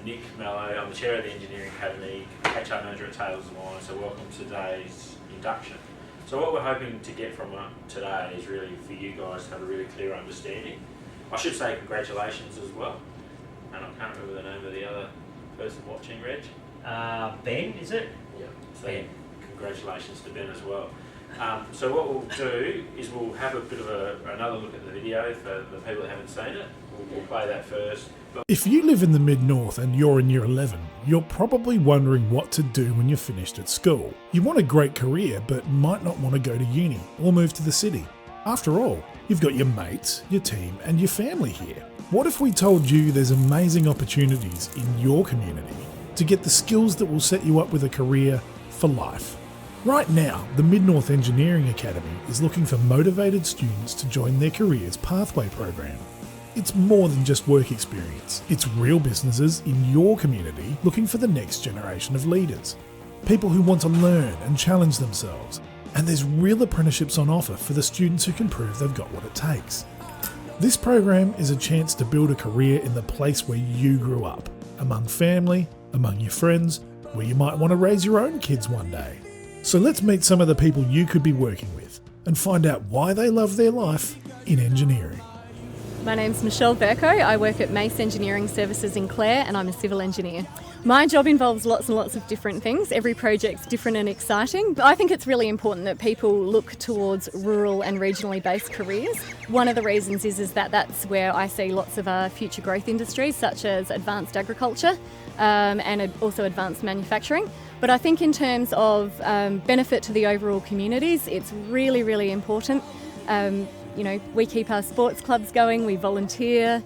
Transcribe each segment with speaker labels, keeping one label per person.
Speaker 1: Nick Mello. I'm the chair of the Engineering Academy, HR manager at Taylor's & Wine, so welcome to today's induction. So what we're hoping to get from today is really for you guys to have a really clear understanding. I should say congratulations as well. And I can't remember the name of the other person watching, Reg.
Speaker 2: Ben, is it?
Speaker 1: Yeah. So
Speaker 2: Ben.
Speaker 1: Congratulations to Ben as well. So what we'll do is we'll have a bit of another look at the video for the people that haven't seen it. We'll play that first.
Speaker 3: If you live in the mid-north and you're in year 11, you're probably wondering what to do when you're finished at school. You want a great career but might not want to go to uni or move to the city. After all, you've got your mates, your team and your family here. What if we told you there's amazing opportunities in your community to get the skills that will set you up with a career for life? Right now, the Mid-North Engineering Academy is looking for motivated students to join their Careers Pathway program. It's more than just work experience. It's real businesses in your community looking for the next generation of leaders. People who want to learn and challenge themselves. And there's real apprenticeships on offer for the students who can prove they've got what it takes. This program is a chance to build a career in the place where you grew up, among family, among your friends, where you might want to raise your own kids one day. So let's meet some of the people you could be working with and find out why they love their life in engineering.
Speaker 4: My name's Michelle Burko. I work at Mace Engineering Services in Clare and I'm a civil engineer. My job involves lots and lots of different things. Every project's different and exciting, but I think it's really important that people look towards rural and regionally based careers. One of the reasons is that that's where I see lots of future growth industries such as advanced agriculture and also advanced manufacturing. But I think in terms of benefit to the overall communities, it's really, really important. We keep our sports clubs going, we volunteer,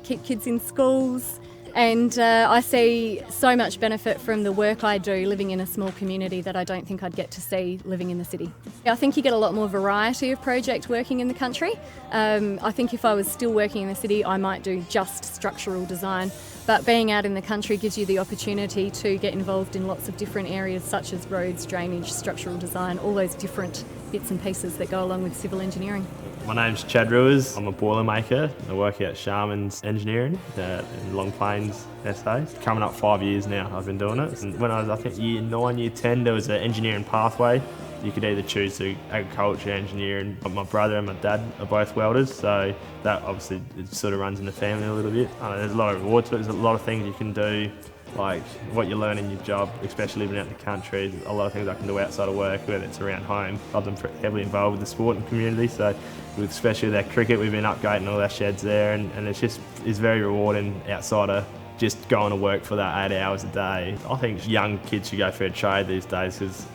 Speaker 4: keep kids in schools, and I see so much benefit from the work I do living in a small community that I don't think I'd get to see living in the city. I think you get a lot more variety of project working in the country. I think if I was still working in the city, I might do just structural design. But being out in the country gives you the opportunity to get involved in lots of different areas such as roads, drainage, structural design, all those different bits and pieces that go along with civil engineering.
Speaker 5: My name's Chad Ruiz. I'm a boilermaker. I work at Sharman's Engineering in Long Plains, SA. Coming up 5 years now I've been doing it. And when I was, I think, year 9, year 10, there was an engineering pathway. You could either choose to agriculture, engineering. My brother and my dad are both welders, so that obviously it sort of runs in the family a little bit. There's a lot of rewards, but there's a lot of things you can do, like what you learn in your job, especially living out in the country. There's a lot of things I can do outside of work, whether it's around home. I've been heavily involved with the sport and community, so especially with our cricket, we've been upgrading all our sheds there, and it's very rewarding outside of just going to work for that 8 hours a day. I think young kids should go for a trade these days because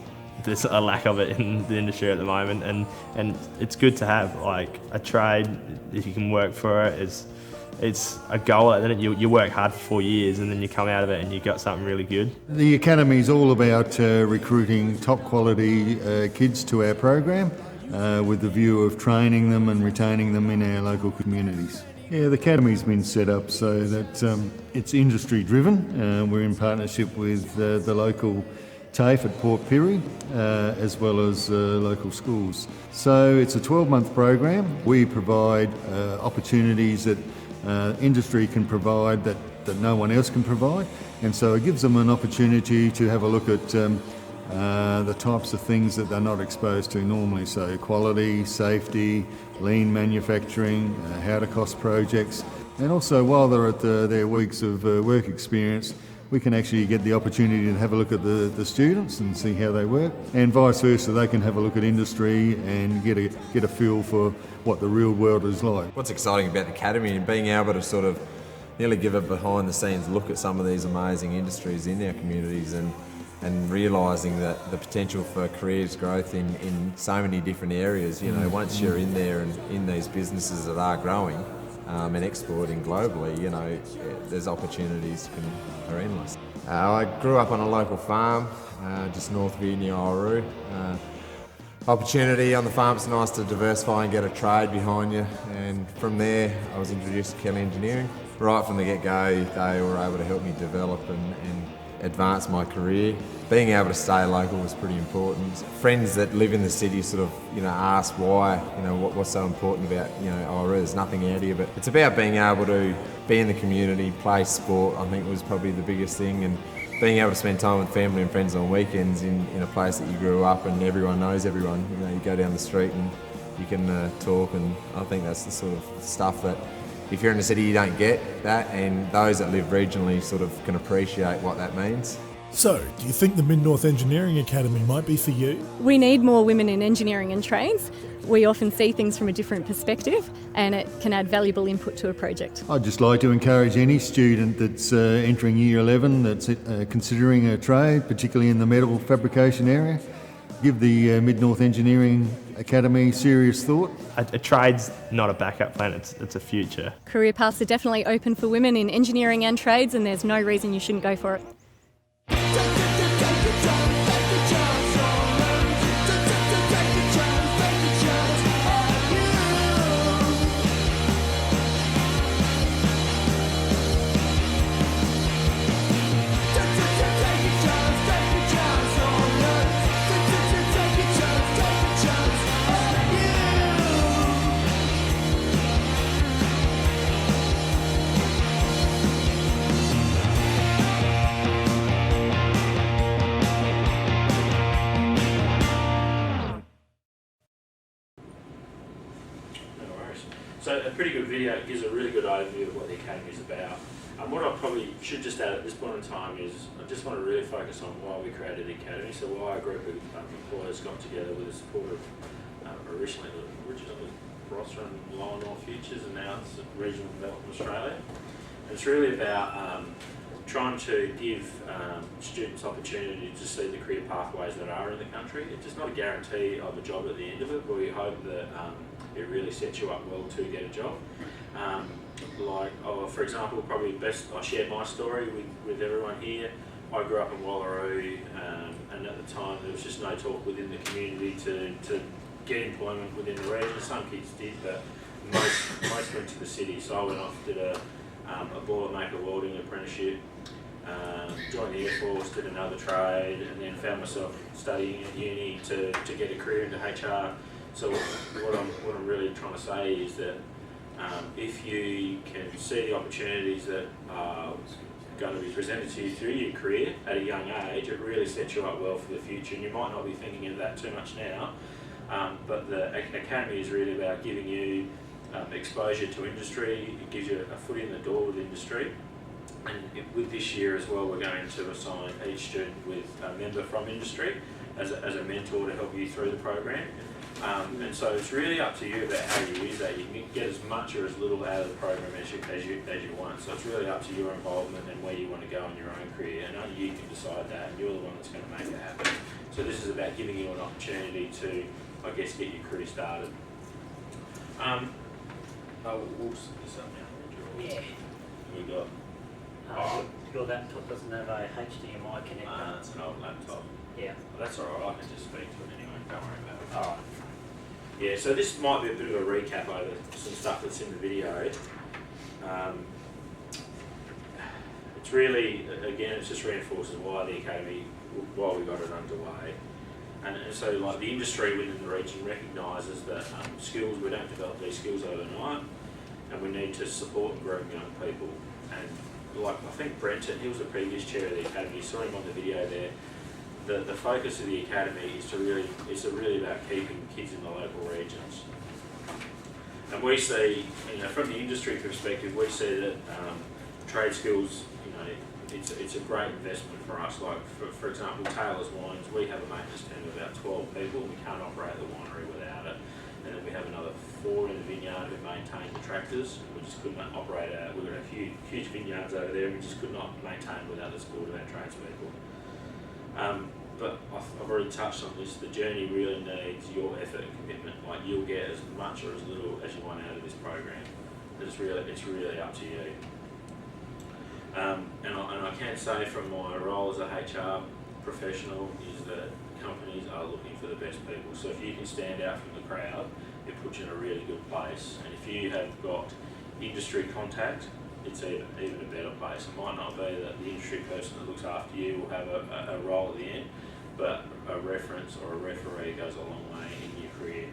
Speaker 5: there's a lack of it in the industry at the moment, and it's good to have like a trade if you can work for it. It's a goal, and then you work hard for 4 years and then you come out of it and you've got something really good.
Speaker 6: The Academy is all about recruiting top quality kids to our program with the view of training them and retaining them in our local communities. Yeah, the Academy's been set up so that it's industry driven. We're in partnership with the local TAFE at Port Pirie, as well as local schools. So it's a 12-month program. We provide opportunities that industry can provide that no one else can provide, and so it gives them an opportunity to have a look at the types of things that they're not exposed to normally, so quality, safety, lean manufacturing, how to cost projects, and also while they're at their weeks of work experience, we can actually get the opportunity to have a look at the students and see how they work, and vice versa, they can have a look at industry and get a feel for what the real world is like.
Speaker 7: What's exciting about the Academy and being able to sort of nearly give a behind the scenes look at some of these amazing industries in our communities and realising that the potential for careers growth in so many different areas, once you're in there and in these businesses that are growing, and exporting globally, there's opportunities are endless. I grew up on a local farm just north of here near Ouru. Opportunity on the farm, it's nice to diversify and get a trade behind you, and from there I was introduced to Kelly Engineering. Right from the get-go they were able to help me develop and advance my career. Being able to stay local was pretty important. Friends that live in the city sort of, ask why, what's so important about, there's nothing out here, but it's about being able to be in the community, play sport, I think was probably the biggest thing, and being able to spend time with family and friends on weekends in a place that you grew up and everyone knows everyone. You go down the street and you can talk, and I think that's the sort of stuff that if you're in the city you don't get that, and those that live regionally sort of can appreciate what that means.
Speaker 3: So, do you think the Mid-North Engineering Academy might be for you?
Speaker 4: We need more women in engineering and trades. We often see things from a different perspective and it can add valuable input to a project.
Speaker 6: I'd just like to encourage any student that's entering Year 11 that's considering a trade, particularly in the metal fabrication area, give the Mid-North Engineering Academy serious thought.
Speaker 5: A trade's not a backup plan, it's a future.
Speaker 4: Career paths are definitely open for women in engineering and trades, and there's no reason you shouldn't go for it.
Speaker 1: So a pretty good video gives a really good overview of what the Academy is about. What I probably should just add at this point in time is I just want to really focus on why we created the Academy, so why a group of employers got together with the support of originally Barossa and Lower North Futures, and now it's Regional Development Australia. And it's really about trying to give students opportunity to see the career pathways that are in the country. It's just not a guarantee of a job at the end of it, but we hope that it really sets you up well to get a job. For example, probably best I shared my story with everyone here. I grew up in Wallaroo, and at the time there was just no talk within the community to get employment within the region. Some kids did, but most went to the city. So I went off, did a boilermaker welding apprenticeship, joined the Air Force, did another trade, and then found myself studying at uni to get a career into HR. So what I'm really trying to say is that if you can see the opportunities that are going to be presented to you through your career at a young age, it really sets you up well for the future. And you might not be thinking of that too much now, but the Academy is really about giving you exposure to industry. It gives you a foot in the door with industry. And with this year as well, we're going to assign each student with a member from industry as a mentor to help you through the program. And so it's really up to you about how you use that. You can get as much or as little out of the program as you want. So it's really up to your involvement and where you want to go in your own career. And only you can decide that, and you're the one that's going to make it happen. So this is about giving you an opportunity to, I guess, get your career started. We'll set this up now.
Speaker 2: Yeah.
Speaker 1: We got.
Speaker 2: Your laptop doesn't have a HDMI connector.
Speaker 1: It's an old laptop.
Speaker 2: Yeah.
Speaker 1: Well, that's alright, I can just speak to it anyway, don't worry about it.
Speaker 2: Alright.
Speaker 1: Yeah, so this might be a bit of a recap over some stuff that's in the video. It's really, again, it just reinforces why the Academy, why we got it underway. And so like the industry within the region recognises that skills, we don't develop these skills overnight, and we need to support and grow young people. And like I think Brenton, he was the previous chair of the Academy, you saw him on the video there. The focus of the Academy is really about keeping kids in the local regions. And we see, from the industry perspective, we see that trade skills, it's a great investment for us. Like for example, Taylor's Wines, we have a maintenance team of about 12 people. We can't operate the winery without it. And then we have another 4 in the vineyard who maintain the tractors. We just couldn't operate out. We've got a few huge vineyards over there, and we just could not maintain without the support of our tradespeople. But I've already touched on this. The journey really needs your effort and commitment. Like you'll get as much or as little as you want out of this program. It's really up to you. And I can say from my role as a HR professional is that companies are looking for the best people. So if you can stand out from the crowd, it puts you in a really good place. And if you have got industry contact, it's even a better place. It might not be that the industry person that looks after you will have a role at the end, but a reference or a referee goes a long way in your career.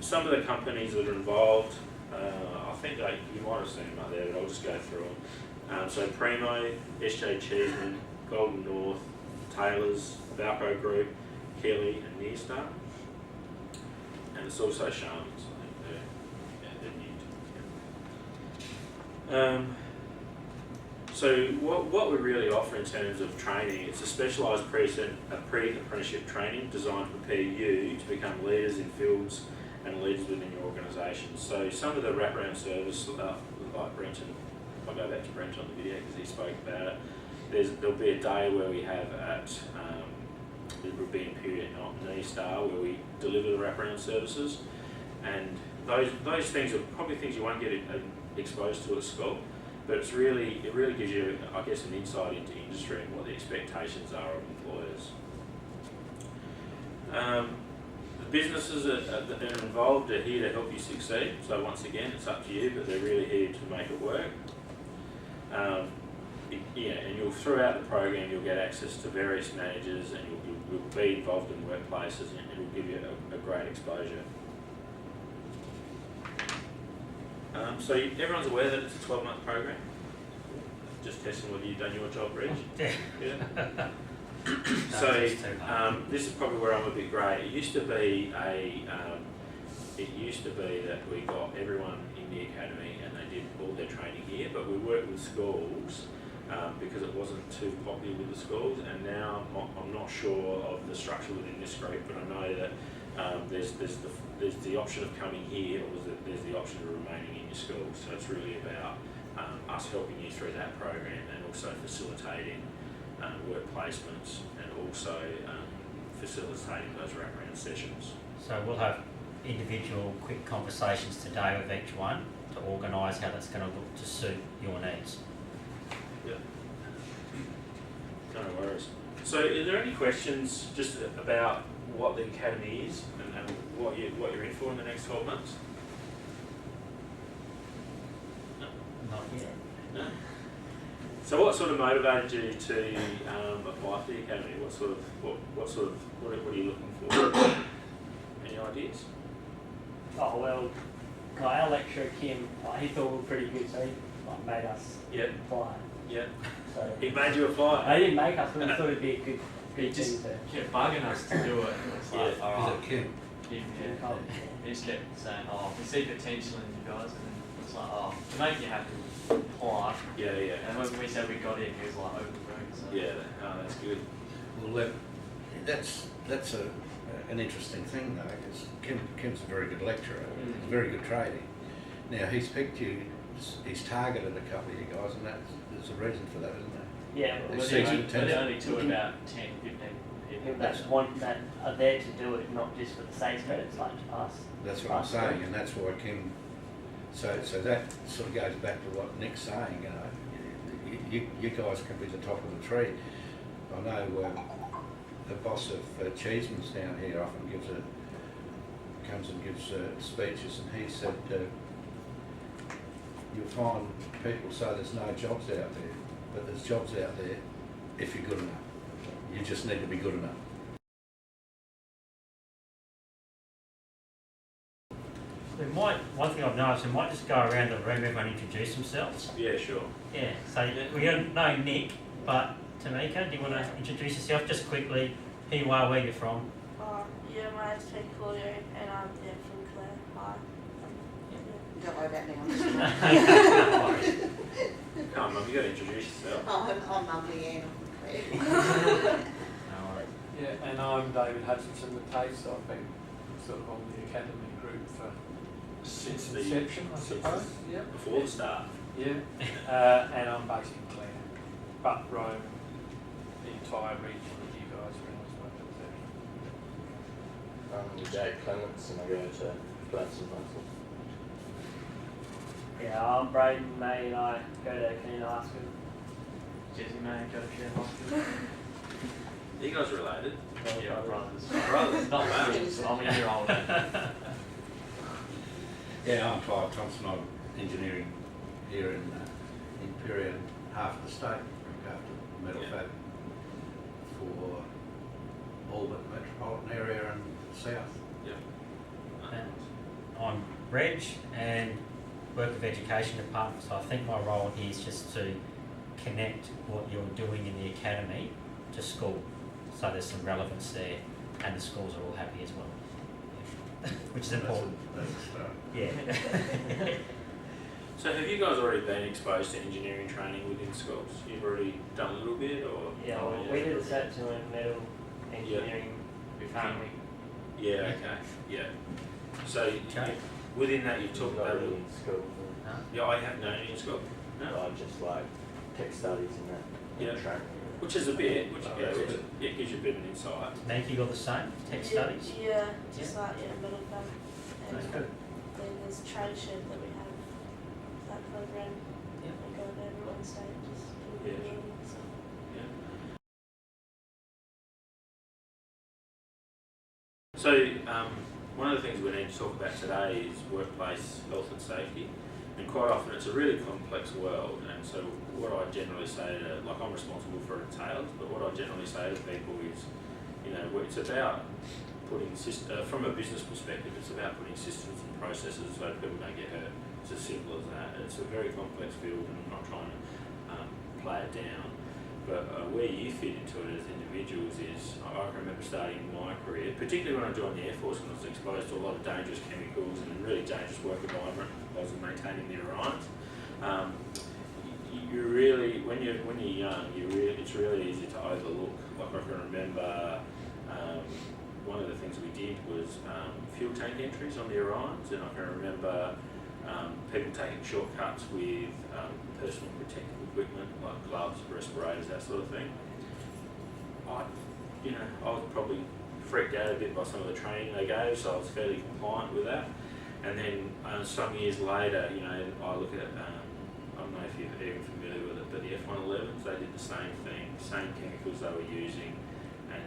Speaker 1: Some of the companies that are involved, I think you might have seen them up there, but I'll just go through them. So Primo, SJ Cheeseman, Golden North, Taylor's, Valco Group, Kelly and Nearstar. And it's also Sharman's, I think they're new. So what we really offer in terms of training, it's a specialised pre-apprenticeship training designed to prepare you to become leaders in fields and leaders within your organisation. So some of the wraparound service, like Brenton, I'll go back to Brent on the video because he spoke about it. There'll be a day where we have at the Ruby Period Nearstar where we deliver the wraparound services, and those things are probably things you won't get exposed to at school, but it really gives you, I guess, an insight into industry and what the expectations are of employers. The businesses that are involved are here to help you succeed. So once again, it's up to you, but they're really here to make it work. And throughout the program, you'll get access to various managers, and you'll be involved in workplaces, and it will give you a great exposure. So everyone's aware that it's a 12-month program. Just testing whether you've done your job, Reg. Yeah. So this is probably where I'm a bit grey. It used to be that we got everyone in the academy and they did all their training here, but we worked with schools because it wasn't too popular with the schools. And now I'm not sure of the structure within this group, but I know that there's the option of coming here, or there's the option of remaining in your school. So it's really about us helping you through that program and also facilitating work placements and also facilitating those wraparound sessions.
Speaker 2: So we'll have individual quick conversations today with each one to organise how that's going to look to suit your needs.
Speaker 1: Yeah. No worries. So are there any questions just about what the academy is and what you're in for in the next 12 months? No.
Speaker 2: Not yet.
Speaker 1: No. So what sort of motivated you to apply for the academy? What are you looking for? Any ideas?
Speaker 8: Oh well, our lecturer Kim, he thought we were pretty good, so he made us apply.
Speaker 1: Yeah.
Speaker 8: So
Speaker 1: He made you apply?
Speaker 8: he didn't make us, but he thought it'd be a good
Speaker 9: He just
Speaker 8: thing to.
Speaker 9: kept bugging us to do it. It's like,
Speaker 1: Yeah.
Speaker 9: alright.
Speaker 10: Kim?
Speaker 9: Kim, yeah. He just kept saying, we see potential in you guys, and then it's like, to make you happy, apply.
Speaker 1: Yeah.
Speaker 9: And when we said we got in, he was like over the moon. So.
Speaker 1: Yeah, that's good.
Speaker 10: Well, that's an interesting thing though, because Kim's a very good lecturer, he's a very good tradie. Now he's picked you, he's targeted a couple of you guys, and there's a reason for that, isn't there?
Speaker 8: Yeah,
Speaker 10: They
Speaker 8: but
Speaker 10: see
Speaker 9: We're
Speaker 10: some
Speaker 9: the
Speaker 10: potential.
Speaker 9: only two about 10, 15 people.
Speaker 8: that are there to do it, not just for the SACE credits like us.
Speaker 10: That's what I'm saying, and that's why Kim. So that sort of goes back to what Nick's saying. You guys can be the top of the tree. I know the boss of Cheeseman's down here often comes and gives speeches, and he said you'll find people say there's no jobs out there, but there's jobs out there if you're good enough. You just need to be good enough.
Speaker 2: One thing I've noticed, we might just go around the room, everyone introduce themselves.
Speaker 1: Yeah, sure.
Speaker 2: Yeah, so we don't know Nick, but Tamika, do you want to introduce yourself just quickly, who you are, where you're from?
Speaker 11: Yeah, my name's Kate Collier, and I'm from Clare. Hi.
Speaker 12: Don't worry about me.
Speaker 1: Come on, Mum, you got to introduce yourself.
Speaker 12: I'm Mum Leanne from Clare.
Speaker 13: Yeah, and I'm David Hutchinson with TASE. I've been sort of on the academy group for since the inception, I suppose. Yeah.
Speaker 1: Before the start.
Speaker 13: Yeah. And I'm based in Clare, but roam the entire region that you guys are in as well.
Speaker 14: I'm Jake Clements and I go to Gladstone Russell.
Speaker 8: Yeah, I'm Braden May and I go to Canadian High School.
Speaker 9: Jesse May, go to Share Hospital.
Speaker 1: Are you guys related?
Speaker 9: Yeah, brothers.
Speaker 1: Brothers?
Speaker 9: Not brothers, I'm a year older.
Speaker 10: Yeah, I'm Clive Thompson. I'm engineering here in Imperial and half the state, look after metal fab for all but metropolitan area and south.
Speaker 2: I'm Reg and work with Education Department, so I think my role here is just to connect what you're doing in the academy to school, so there's some relevance there and the schools are all happy as well, which is important.
Speaker 10: That's a start.
Speaker 2: Yeah.
Speaker 1: So have you guys already been exposed to engineering training within schools? You've already done a little bit, or?
Speaker 8: Yeah, well, we did a set to in metal engineering family.
Speaker 1: Yeah, okay, yeah. So within that you've talked about
Speaker 14: in school.
Speaker 1: Yeah, I have known in school. No?
Speaker 14: Just like tech studies and that.
Speaker 1: Yeah.
Speaker 14: Training.
Speaker 1: Which is a bit, it gives you a bit of an insight.
Speaker 2: Thank you, got the same tech studies?
Speaker 11: Yeah, just like metal fab. And
Speaker 2: That's good.
Speaker 11: then there's trade shed that we have that program.
Speaker 2: Yeah.
Speaker 11: We go to every Wednesday just do
Speaker 1: Yeah.
Speaker 11: meetings.
Speaker 1: So one of the things we need to talk about today is workplace health and safety, and quite often it's a really complex world. And so what I generally say to, like, I'm responsible for entails, but what I generally say to people is, it's about putting from a business perspective, it's about putting systems and processes so people don't get hurt. It's as simple as that. It's a very complex field, and I'm not trying to play it down. But where you fit into it as individuals is, I can remember starting my career, particularly when I joined the Air Force, and I was exposed to a lot of dangerous chemicals and a really dangerous work environment. I was maintaining the Orions. You really, when you're young, it's really easy to overlook. Like, I can remember one of the things we did was fuel tank entries on the Orions, and I can remember people taking shortcuts with personal protective equipment like gloves, respirators, that sort of thing. I was probably freaked out a bit by some of the training they gave, so I was fairly compliant with that. And then some years later, I look at, I don't know if you're even familiar with it, but the F-111s, they did the same thing, same chemicals they were using, and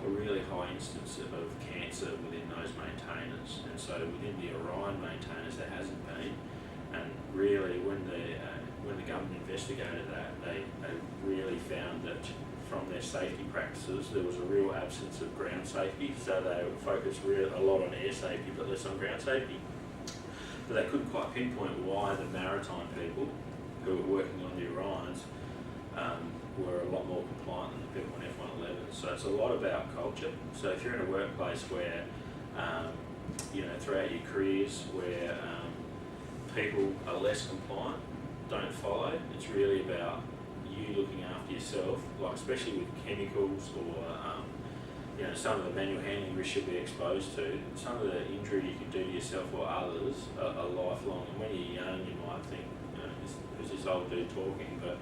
Speaker 1: a really high instance of cancer within those maintainers. And so within the Orion maintainers, there hasn't been. And really, when the government investigated that, they really found that from their safety practices, there was a real absence of ground safety. So they focused a lot on air safety, but less on ground safety. But they couldn't quite pinpoint why the maritime people who were working on the Orions were a lot more compliant than the people on F-111s. So it's a lot about culture. So if you're in a workplace where, throughout your careers, where people are less compliant, don't follow, it's really about you looking after yourself, like especially with chemicals or some of the manual handling risks you'll be exposed to. Some of the injury you can do to yourself or others are lifelong, and when you're young you might think, who's this old dude talking, but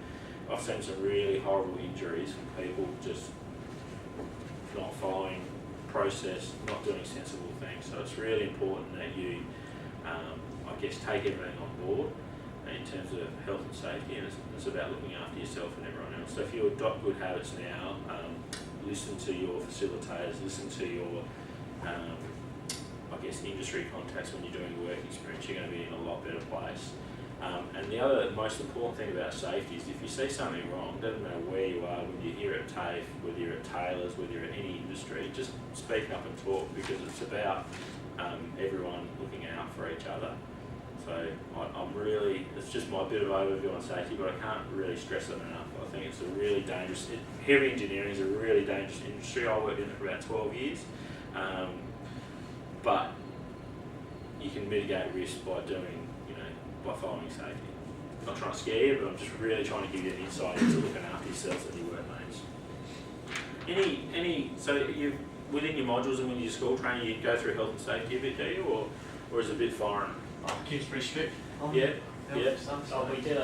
Speaker 1: I've seen some really horrible injuries from people just not following process, not doing sensible things. So it's really important that you take everything on board in terms of health and safety, and it's about looking after yourself and everyone else. So if you adopt good habits now, listen to your facilitators, listen to your industry contacts when you're doing work experience, you're going to be in a lot better place. And the other most important thing about safety is if you see something wrong, doesn't matter where you are, whether you're here at TAFE, whether you're at Taylor's, whether you're at any industry, just speak up and talk, because it's about everyone looking out for each other. So it's just my bit of overview on safety, but I can't really stress it enough. I think it's a really dangerous, heavy engineering is a really dangerous industry. I worked in it for about 12 years. But you can mitigate risk by by following safety. I'm not trying to scare you, but I'm just really trying to give you an insight into looking after yourselves and your workmates. So within your modules and within your school training, you go through health and safety a bit, do you, or is it a bit foreign?
Speaker 8: Kids pretty strict.
Speaker 1: Yeah.
Speaker 8: So we did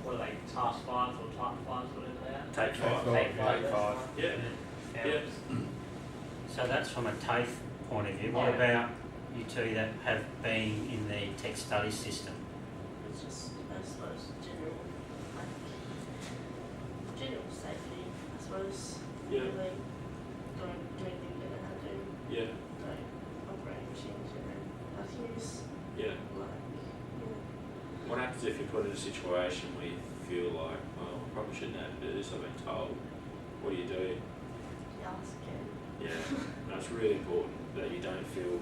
Speaker 8: what are they, task 5 or type 5, whatever they are?
Speaker 1: Take 5.
Speaker 8: Take 5.
Speaker 1: Yeah.
Speaker 2: So that's from a TAFE point of view. What about you two that have been in the tech study system?
Speaker 11: It's just, I suppose, general safety, I suppose.
Speaker 1: Yeah.
Speaker 11: Really don't do anything you don't have to.
Speaker 1: Yeah.
Speaker 11: Like operating machines and nothing use.
Speaker 1: Yeah.
Speaker 11: Like
Speaker 1: put in a situation where you feel like, well, I probably shouldn't have to do this, I've been told, what do you do? Yeah, no, it's really important that you don't feel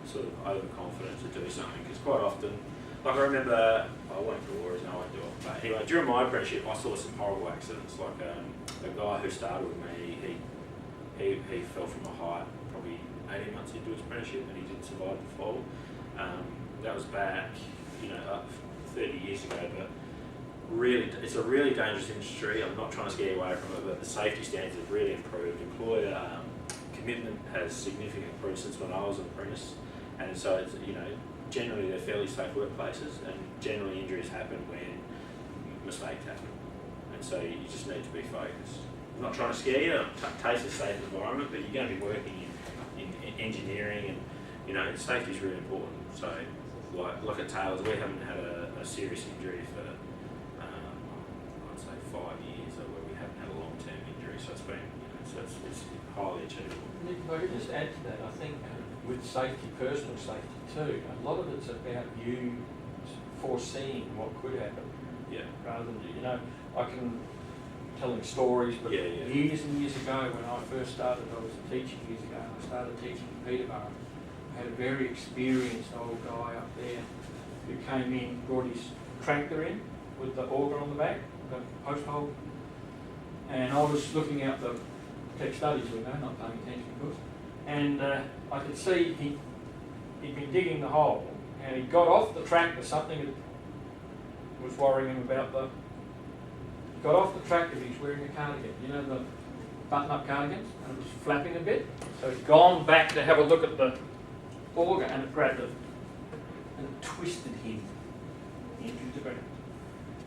Speaker 1: sort of overconfident to do something, because quite often, like I remember, I won't do wars, no, I won't do it, but anyway, during my apprenticeship I saw some horrible accidents, like a guy who started with me, he fell from a height probably 18 months into his apprenticeship and he didn't survive the fall. That was back, 30 years ago, but really, it's a really dangerous industry. I'm not trying to scare you away from it, but the safety standards have really improved. Employer commitment has significantly improved since when I was an apprentice, and so it's, generally they're fairly safe workplaces, and generally injuries happen when mistakes happen, and so you just need to be focused. I'm not trying to scare you. TAFE's a safe environment, but you're going to be working in engineering, and safety is really important. So, like at Taylor's, we haven't had a serious injury for I'd say 5 years, or where we haven't had a long-term injury. So it's been, it's highly achievable.
Speaker 13: Nick, if I could just add to that, I think with safety, personal safety too, a lot of it's about you foreseeing what could happen.
Speaker 1: Yeah.
Speaker 13: Rather than, I can telling stories, but years and years ago when I first started, I was teaching years ago, and I started teaching in Peterborough. I had a very experienced old guy up there who came in, brought his tractor in with the auger on the back, the post hole, and I was looking out the tech studies window, not paying attention of course, and I could see he'd been digging the hole, and he got off the tractor, something was worrying him about got off the tractor, he's wearing a cardigan, the button-up cardigans, and it was flapping a bit, so he'd gone back to have a look at the auger, and it grabbed it and it twisted him into the ground.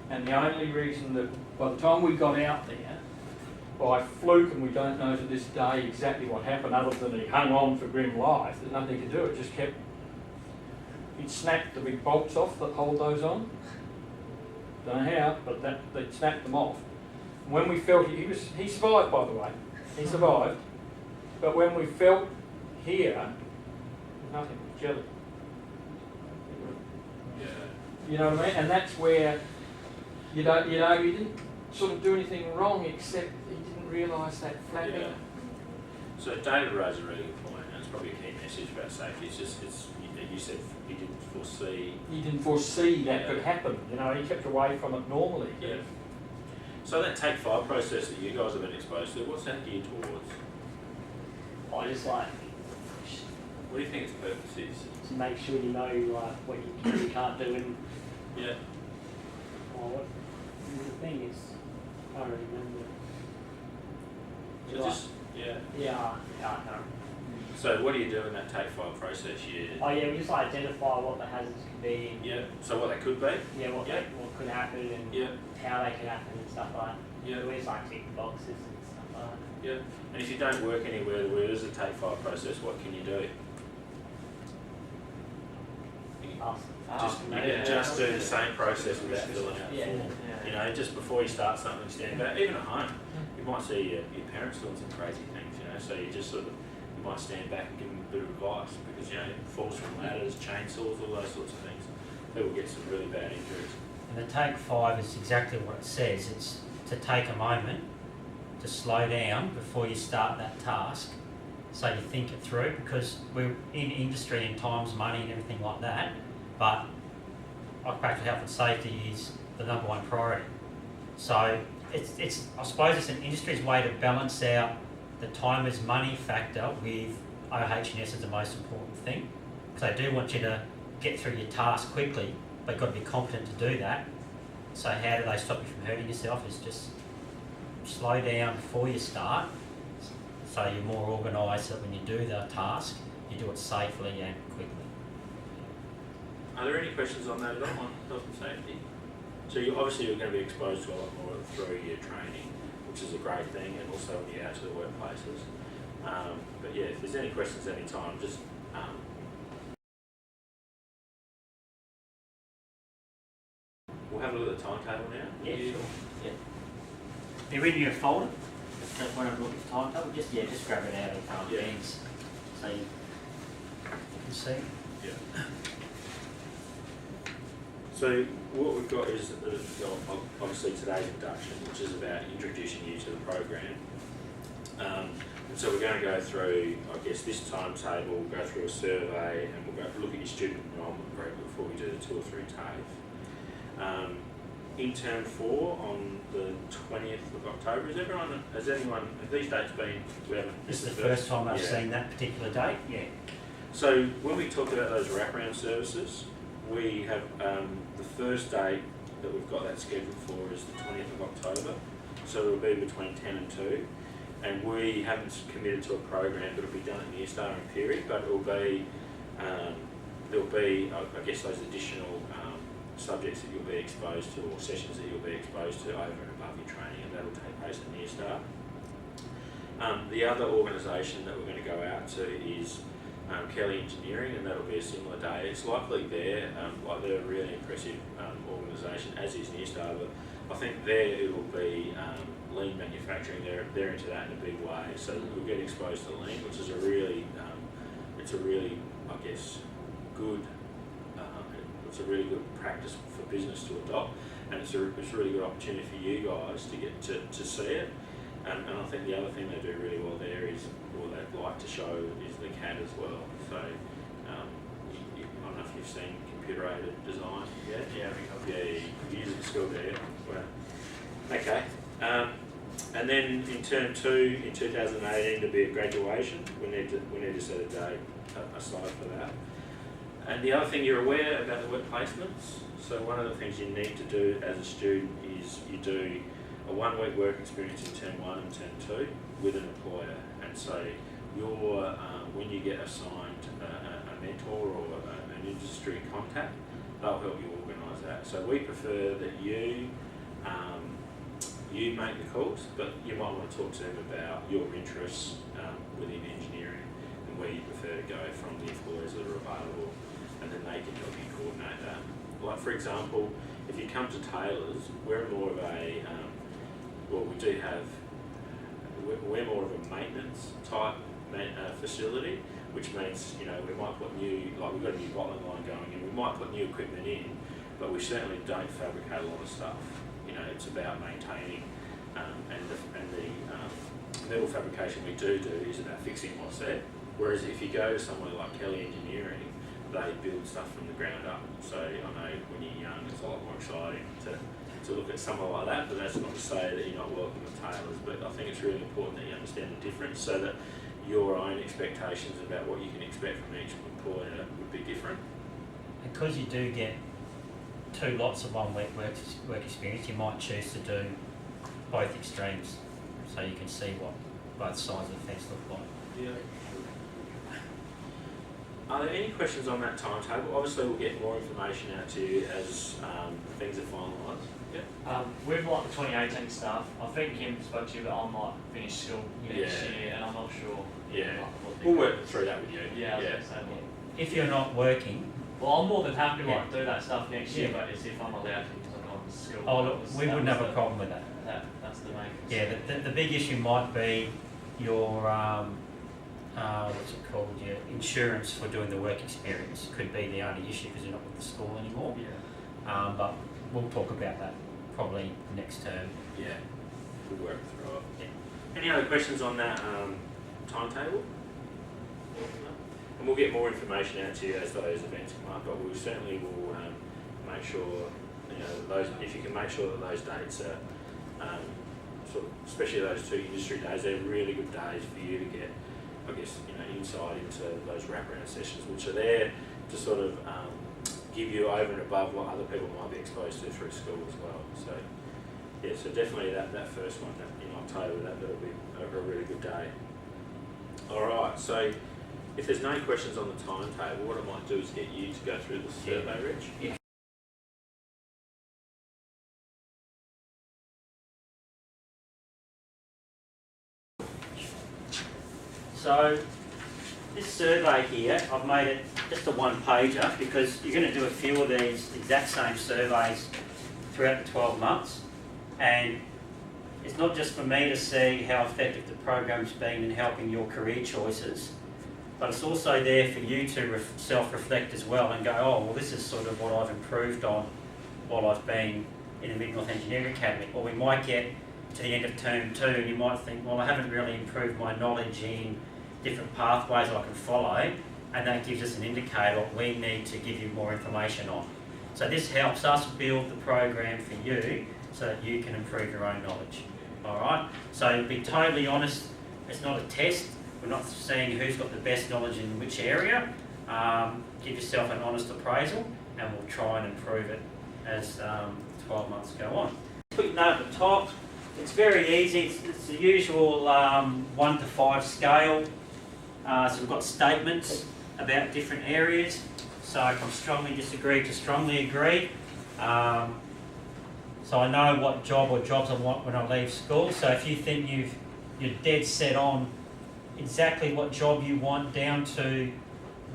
Speaker 13: And the only reason that by the time we got out there, by fluke, and we don't know to this day exactly what happened other than he hung on for grim life, there's nothing to do, it just kept, he'd snapped the big bolts off that hold those on. Don't know how, but they'd snapped them off. And when we felt he survived, by the way, he survived, but when we felt here, nothing, jelly.
Speaker 1: Yeah.
Speaker 13: You know what I mean? And that's where you didn't sort of do anything wrong, except he didn't realise that flapping.
Speaker 1: Yeah. So David raised a really good point, and it's probably a key message about safety. You said he didn't foresee.
Speaker 13: He didn't foresee that could happen. He kept away from it normally.
Speaker 1: Yeah. So that Take 5 process that you guys have been exposed to, what's that geared towards?
Speaker 8: I just like
Speaker 1: What do you think its purpose is?
Speaker 8: to make sure you know what you can and can't do, and
Speaker 1: Yeah.
Speaker 8: what the thing is, I don't remember.
Speaker 1: So just
Speaker 8: Yeah, I can't.
Speaker 1: So what do you do in that Take 5 process?
Speaker 8: Oh yeah, we just identify what the hazards could be.
Speaker 1: Yeah. So what they could be?
Speaker 8: Yeah, what could happen and how they could happen and stuff like that.
Speaker 1: Yeah.
Speaker 8: We just tick the boxes and stuff like that.
Speaker 1: Yeah. And if you don't work anywhere where there's a Take 5 process, what can you do? Just do the same process without filling out the form. Just before you start something, stand back. Even at home, you might see your parents doing some crazy things. So you just you might stand back and give them a bit of advice, because falls from ladders, chainsaws, all those sorts of things. People get some really bad injuries.
Speaker 2: And the Take 5 is exactly what it says. It's to take a moment to slow down before you start that task, so you think it through, because we're in industry and time's money and everything like that, but occupational health and safety is the #1 priority. So it's I suppose it's an industry's way to balance out the time is money factor with OH&S as the most important thing, because they do want you to get through your task quickly, but you've got to be competent to do that. So how do they stop you from hurting yourself? Is just slow down before you start, so you're more organised, so that when you do the task, you do it safely and quickly.
Speaker 1: Are there any questions on that at all, on health and safety? So obviously you're going to be exposed to a lot more through your training, which is a great thing, and also when you're out to the workplaces. But yeah, if there's any questions at any time, just we'll have a look at the timetable now.
Speaker 8: Yeah, sure. Yeah. They're in your folder. Just when I'm looking at the timetable, just grab it out of things, so you can see.
Speaker 1: Yeah. So what we've got is obviously today's induction, which is about introducing you to the program. And so we're going to go through, I guess, this timetable, we'll go through a survey, and we'll go look at your student enrolment group before we do the 2 or 3 TAFE. In term 4 on the 20th of October, have these dates been,
Speaker 2: This is the first time I've seen that particular date, yeah.
Speaker 1: So when we talked about those wraparound services, we have the first date that we've got that scheduled for is the 20th of October. So it'll be between 10 and 2. And we haven't committed to a program that will be done at New Star in period, but it'll be, there'll be, I guess, those additional subjects that you'll be exposed to, or sessions that you'll be exposed to over and above your training, and that'll take place at New Star. The other organisation that we're going to go out to is Kelly Engineering, and that'll be a similar day. It's likely they're a really impressive organisation, as is New Star, but I think there it will be lean manufacturing. They're into that in a big way, so we'll get exposed to lean, which is a really, I guess, good. It's a really good practice for business to adopt, and it's a really good opportunity for you guys to get to see it. And I think the other thing they do really well there is, or they'd like to show, is the CAD as well. So I don't know if you've seen computer-aided design yet. Yeah, you use it at school there. Well, okay. And then in term 2 in 2018 to be a graduation, we need to set a date aside for that. And the other thing, you're aware about the work placements. So one of the things you need to do as a student is you do a 1-week work experience in term 1 and term 2 with an employer. And so when you get assigned a mentor or an industry contact, they'll help you organise that. So we prefer that you make the calls, but you might want to talk to them about your interests within engineering and where you prefer to go from the employers that are available, and then they can help you coordinate that. Like, for example, if you come to Taylor's, we're more of a, we're more of a maintenance type facility, which means, we might put we've got a new bottling line going in, we might put new equipment in, but we certainly don't fabricate a lot of stuff. It's about maintaining, and the metal fabrication we do is about fixing what's there. Whereas if you go to somewhere like Kelly Engineering, they build stuff from the ground up. So I know when you're young, it's a lot more exciting to look at somewhere like that, but that's not to say that you're not welcome at Taylor's, but I think it's really important that you understand the difference so that your own expectations about what you can expect from each employer would be different.
Speaker 2: Because you do get 2 lots of 1 week work experience, you might choose to do both extremes so you can see what both sides of the fence look like.
Speaker 1: Yeah. Are there any questions on that timetable? Obviously, we'll get more information out to you as things are finalised. Yeah.
Speaker 9: With the 2018 stuff, I think Kim spoke to you, but I might finish school next year, and I'm not sure.
Speaker 1: Yeah. We'll work through that with you.
Speaker 9: Yeah.
Speaker 2: If you're not working,
Speaker 9: well, I'm more than happy to do that stuff next year, but it's if I'm allowed to, because I'm not in school.
Speaker 2: Oh, look, we wouldn't have a problem with that.
Speaker 9: That's the main
Speaker 2: concern. Yeah, the big issue might be your what's it called? Your insurance for doing the work experience could be the only issue because you're not with the school anymore.
Speaker 9: Yeah.
Speaker 2: But we'll talk about that probably next term.
Speaker 1: Yeah, we'll work through it. Yeah. Any other questions on that timetable? And we'll get more information out to you as those events come up, but we certainly will make sure, if you can make sure that those dates are, especially those 2 industry days, they're really good days for you to get, I guess, insight into those wraparound sessions, which are there to sort of give you over and above what other people might be exposed to through school as well. So, yeah, so definitely that first one in October, that'll be a really good day. All right, so if there's no questions on the timetable, what I might do is get you to go through the survey, Rich.
Speaker 2: Yeah. So this survey here, I've made it just a 1-pager because you're going to do a few of these exact same surveys throughout the 12 months, and it's not just for me to see how effective the program's been in helping your career choices, but it's also there for you to self-reflect as well and go, oh, well, this is sort of what I've improved on while I've been in the Mid-North Engineering Academy. Or we might get to the end of term 2 and you might think, well, I haven't really improved my knowledge in different pathways I can follow, and that gives us an indicator what we need to give you more information on. So this helps us build the program for you so that you can improve your own knowledge. All right? So to be totally honest, it's not a test. We're not seeing who's got the best knowledge in which area. Give yourself an honest appraisal and we'll try and improve it as 12 months go on. Put your note at the top. It's very easy. It's the usual 1 to 5 scale. So we've got statements about different areas. So from strongly disagree to strongly agree. So I know what job or jobs I want when I leave school. So if you think you're dead set on exactly what job you want down to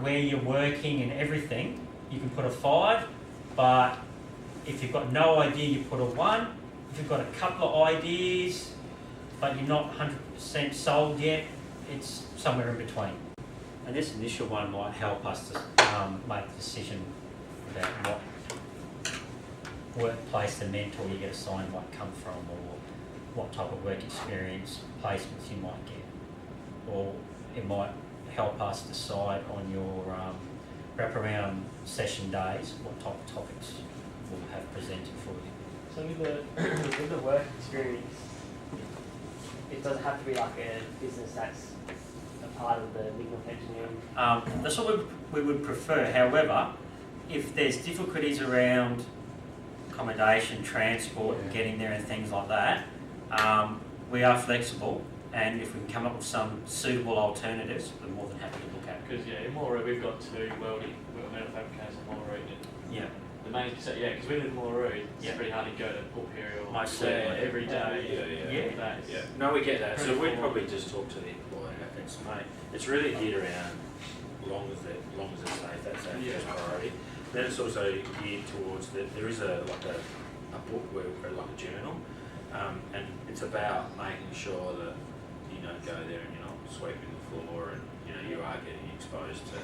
Speaker 2: where you're working and everything, you can put a 5. But if you've got no idea, you put a 1. If you've got a couple of ideas, but you're not 100% sold yet, it's somewhere in between. And this initial one might help us to make the decision about what workplace the mentor you get assigned might come from, or what type of work experience placements you might get. Or it might help us decide on your wraparound session days what type of topics we'll have presented for you.
Speaker 15: So with the work experience, it doesn't have to be like a business that's a part of the Mid-North Engineering.
Speaker 2: That's what we would prefer. However, if there's difficulties around accommodation, transport, and getting there and things like that, we are flexible, and if we can come up with some suitable alternatives, we're more than happy to look at.
Speaker 9: Because in Moolaroo we've got 2 welding, metal fabricators in Moolaroo.
Speaker 2: Yeah.
Speaker 9: The main, because we live in Moolaroo, it's pretty hard to go to Port Perry or Clare every day.
Speaker 1: Yeah. No, we get that. So we'd probably just talk to the employer. It's really geared around long as it's safe. That's our first priority. Then it's also geared towards that there is a book where like a journal, and it's about making sure that you don't go there and you're not sweeping the floor, and you are getting exposed to.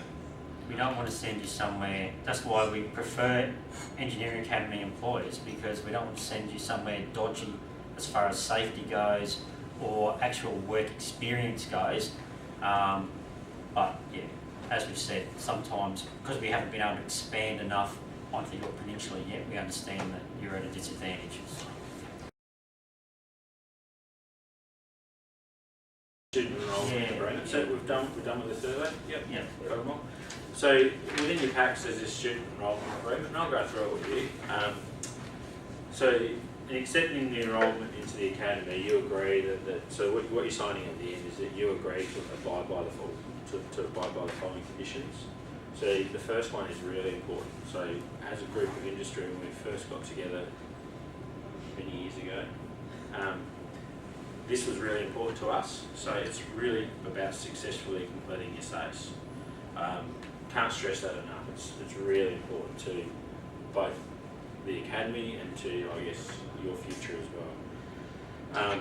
Speaker 2: We don't want to send you somewhere. That's why we prefer Engineering Academy employers, because we don't want to send you somewhere dodgy as far as safety goes or actual work experience goes. But yeah, as we've said, sometimes because we haven't been able to expand enough onto your peninsula yet, we understand that you're at a disadvantage.
Speaker 1: Student enrollment agreement. So we're done with the survey.
Speaker 2: Yep.
Speaker 1: So within your packs there's this student enrollment agreement, and I'll go through it with you. So in accepting the enrolment into the academy, you agree that so what you're signing at the end is that you agree to abide by the following conditions. So the first one is really important. So as a group of industry, when we first got together many years ago, this was really important to us. So it's really about successfully completing your SACE. Can't stress that enough. It's really important to both the academy and to, I guess, your future as well.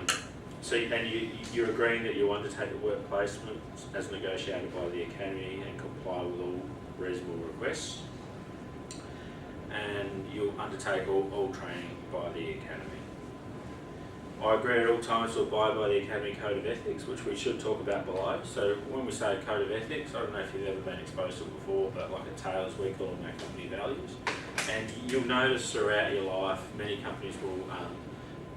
Speaker 1: You're agreeing that you'll undertake the work placement as negotiated by the academy and comply with all reasonable requests, and you'll undertake all training by the academy. I agree at all times to abide by the Academy Code of Ethics, which we should talk about below. So when we say Code of Ethics, I don't know if you've ever been exposed to it before, but like at Taylor's, we call them our company values. And you'll notice throughout your life, many companies will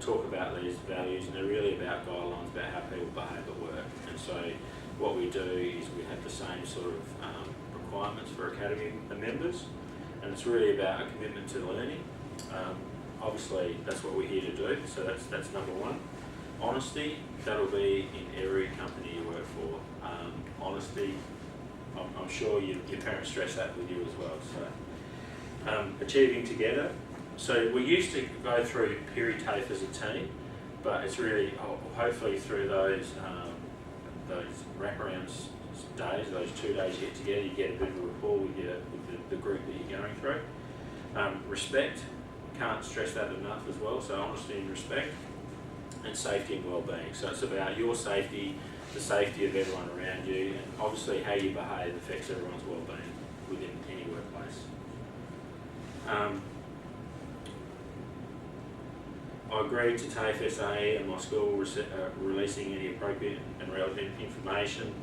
Speaker 1: talk about these values, and they're really about guidelines about how people behave at work. And so what we do is we have the same sort of requirements for Academy members, and it's really about a commitment to learning. Obviously, that's what we're here to do, so that's number one. Honesty, that'll be in every company you work for. Honesty, I'm sure your parents stress that with you as well. So, achieving together. So we used to go through period TAFE as a team, but it's really, hopefully through those wraparound days, those 2 days you get together, you get a bit of a rapport with the group that you're going through. Respect. Can't stress that enough as well, so honesty and respect, and safety and well-being. So it's about your safety, the safety of everyone around you, and obviously how you behave affects everyone's well-being within any workplace. I agreed to TAFE and my school releasing any appropriate and relevant information.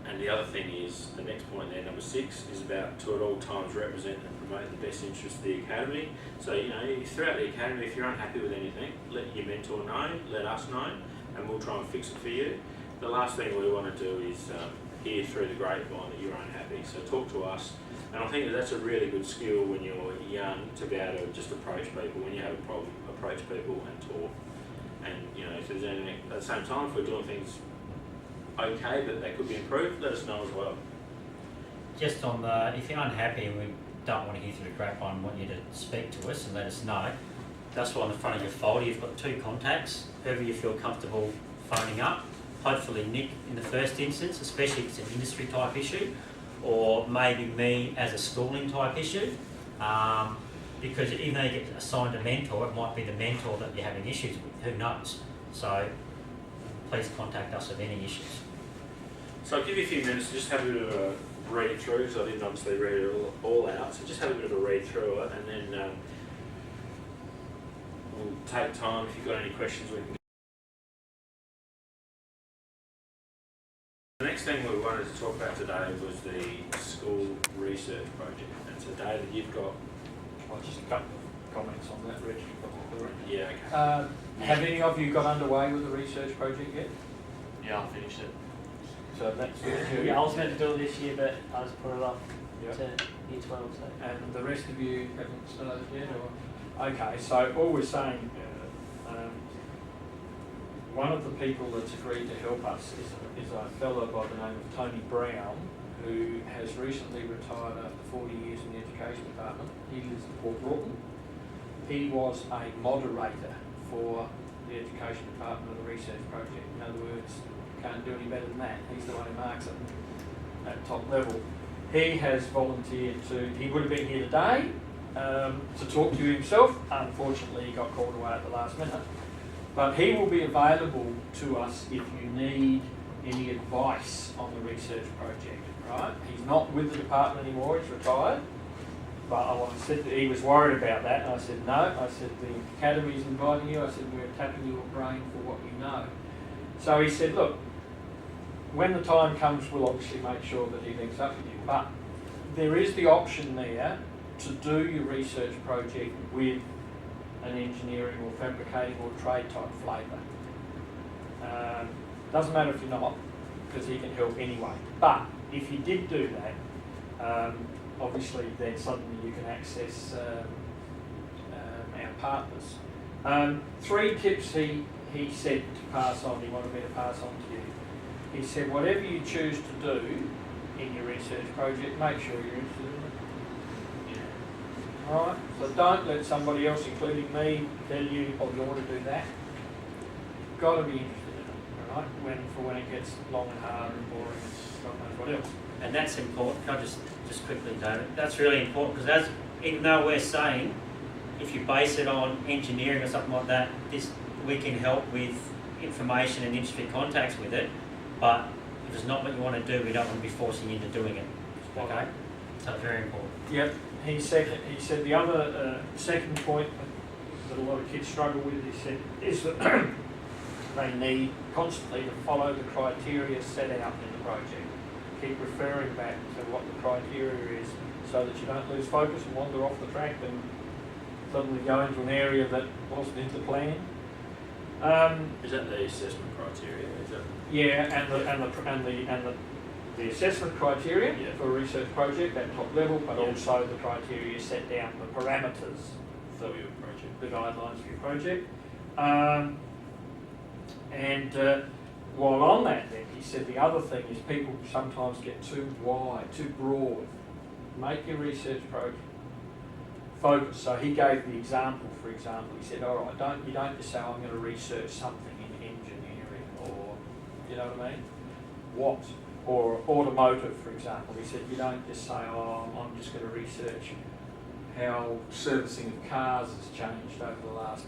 Speaker 1: And the other thing is, the next point there, number 6, is about to at all times represent and promote the best interests of the academy. So, you know, throughout the academy, if you're unhappy with anything, let your mentor know, let us know, and we'll try and fix it for you. The last thing we want to do is hear through the grapevine that you're unhappy, so talk to us. And I think that that's a really good skill when you're young, to be able to just approach people. When you have a problem, approach people and talk. And, you know, if there's anything, at the same time, if we're doing things okay but they could be improved, let us know as well.
Speaker 2: Just on the, if you're unhappy and we don't want to hear through the grapevine, I want you to speak to us and let us know. That's why on the front of your folder you've got 2 contacts, whoever you feel comfortable phoning up. Hopefully Nick in the first instance, especially if it's an industry type issue, or maybe me as a schooling type issue. Because even though you get assigned a mentor, it might be the mentor that you're having issues with, who knows? So please contact us with any issues.
Speaker 1: So I'll give you a few minutes to just have a bit of a read through, so I didn't obviously read it all out, so just have a bit of a read through it, and then we'll take time. If you've got any questions, we can. The next thing we wanted to talk about today was the school research project, and so David, you've got
Speaker 13: Just a couple of comments on that, Rich.
Speaker 1: Yeah, okay.
Speaker 13: Have any of you got underway with the research project yet?
Speaker 9: Yeah, I finished it.
Speaker 13: So that's
Speaker 15: Yeah, I was going to do it this year, but I just put it off
Speaker 13: Yep.
Speaker 15: to year 12. So.
Speaker 13: And the rest of you haven't started yet? Or? Okay, so all we're saying, one of the people that's agreed to help us is a fellow by the name of Tony Brown, who has recently retired after 40 years in the education department. He lives in Port Broughton. He was a moderator for the education department of the research project. In other words, can't do any better than that. He's the one who marks it at top level. He has volunteered he would have been here today to talk to you himself. Unfortunately, he got called away at the last minute. But he will be available to us if you need any advice on the research project, right? He's not with the department anymore, he's retired. But I said that he was worried about that, and I said, no. I said, the academy's inviting you. I said, we're tapping your brain for what you know. So he said, look, when the time comes, we'll obviously make sure that he links up with you. But there is the option there to do your research project with an engineering or fabricating or trade type flavour. Doesn't matter if you're not, because he can help anyway. But if you did do that, obviously then suddenly you can access our partners. 3 tips he said to pass on, he wanted me to pass on to you. He said, whatever you choose to do in your research project, make sure you're interested in it. Alright, so don't let somebody else, including me, tell you, oh, you want to do that. You've got to be interested in it, alright? When it gets long and hard and boring and God knows what else.
Speaker 2: And that's important. Can I just quickly, David? That's really important, because even though we're saying if you base it on engineering or something like that, we can help with information and industry contacts with it. But if it's not what you want to do, we don't want to be forcing you into doing it. Okay? So it's very important.
Speaker 13: Yep. He said the other second point that a lot of kids struggle with, he said, is that they need constantly to follow the criteria set out in the project. Keep referring back to what the criteria is, so that you don't lose focus and wander off the track and suddenly go into an area that wasn't in the plan.
Speaker 1: Is that the assessment criteria? Is that...
Speaker 13: Yeah, and the assessment criteria for a research project at top level, but also the criteria set down, the parameters for your project, the guidelines for your project. While on that then, he said the other thing is people sometimes get too wide, too broad. Make your research project focus. So he gave the example, for example, he said, all right, you don't just say, I'm going to research something in engineering, or, you know what I mean? What? Or automotive, for example. He said, you don't just say, oh, I'm just going to research how servicing of cars has changed over the last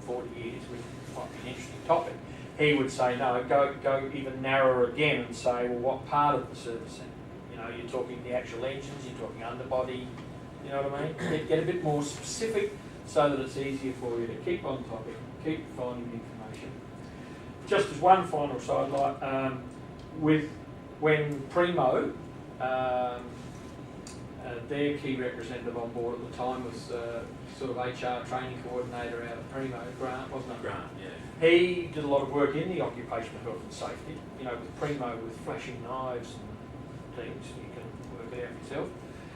Speaker 13: 40 years, which might be an interesting topic. He would say, no, go even narrower again and say, well, what part of the servicing? You know, you're talking the actual engines, you're talking underbody, you know what I mean? Get a bit more specific so that it's easier for you to keep on topic, keep finding information. Just as one final sidelight, when Primo, their key representative on board at the time was sort of HR training coordinator out of Primo, Grant, wasn't it?
Speaker 1: Grant, yeah.
Speaker 13: He did a lot of work in the occupational health and safety, you know, with Primo, with flashing knives and things, you can work it out yourself.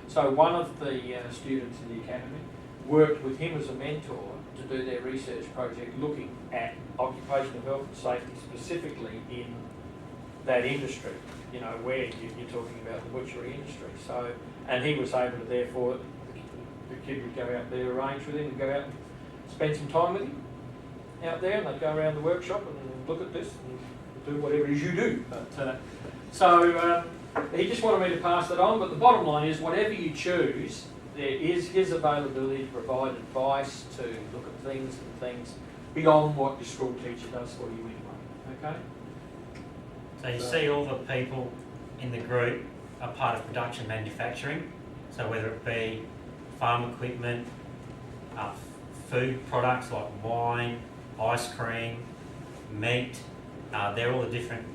Speaker 13: So one of the students in the academy worked with him as a mentor to do their research project looking at occupational health and safety specifically in that industry, you know, where you're talking about the butchery industry. So, and he was able to, therefore, the kid would go out there, arrange with him and go out and spend some time with him out there, and they'd go around the workshop and look at this and do whatever it is you do. But, he just wanted me to pass that on, but the bottom line is whatever you choose, there is his availability to provide advice, to look at things beyond what your school teacher does for you anyway, okay?
Speaker 2: So you see all the people in the group are part of production manufacturing, so whether it be farm equipment, food products like wine, ice cream, meat, they're all the different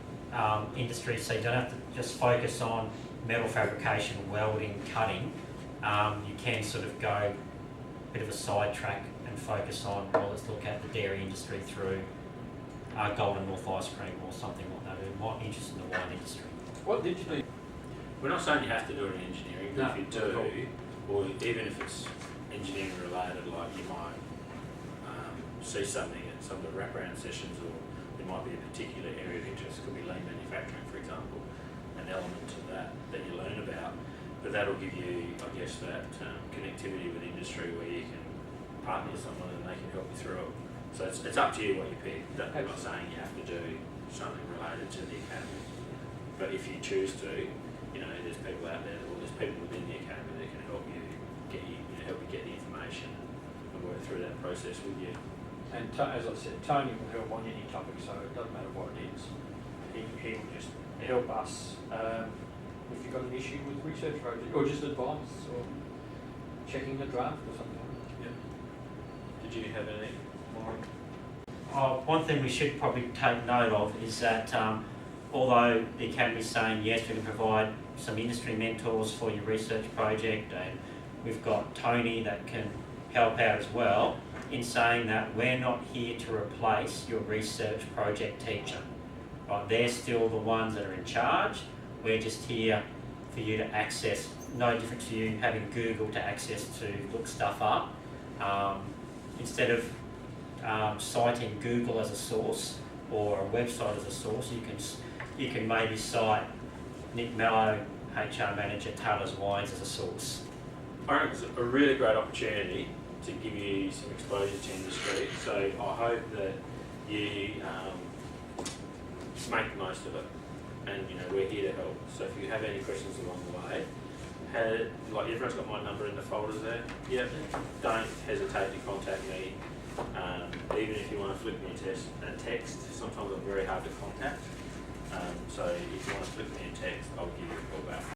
Speaker 2: industries, so you don't have to just focus on metal fabrication, welding, cutting. You can sort of go a bit of a sidetrack and focus on, well, let's look at the dairy industry through Golden North ice cream or something like that, who might be interested in the wine industry.
Speaker 13: What did you do?
Speaker 1: We're not saying you have to do it in engineering, but if you do, or even if it's engineering related, like you might see something at some of the wraparound sessions, or there might be a particular area of interest, could be lean manufacturing, for example, an element of that you learn about. But that'll give you, I guess, that connectivity with industry where you can partner with someone and they can help you through it. So it's up to you what you pick. I'm not saying you have to do something related to the academy, but if you choose to, you know, there's people out there, or there's people within the academy that can help you get the information and work through that process with you.
Speaker 13: And as I said, Tony will help on any topic, so it doesn't matter what it is. He will just help us if you've got an issue with research project, or just advice, or checking the draft or something.
Speaker 1: Yeah. Did you have any more?
Speaker 2: One thing we should probably take note of is that although the Academy is saying yes, we can provide some industry mentors for your research project, and we've got Tony that can help out as well, in saying that we're not here to replace your research project teacher. Right, they're still the ones that are in charge. We're just here for you to access, no different to you having Google to access to look stuff up. Instead of citing Google as a source or a website as a source, you can maybe cite Nick Mello, HR Manager, Taylor's Wines as a source.
Speaker 1: I reckon it's a really great opportunity to give you some exposure to industry, so I hope that you make the most of it, and you know, we're here to help. So if you have any questions along the way, like everyone's got my number in the folders there. Yep. Don't hesitate to contact me. Even if you want to flick me a text, sometimes I'm very hard to contact. So if you want to flick me a text, I'll give you a call back.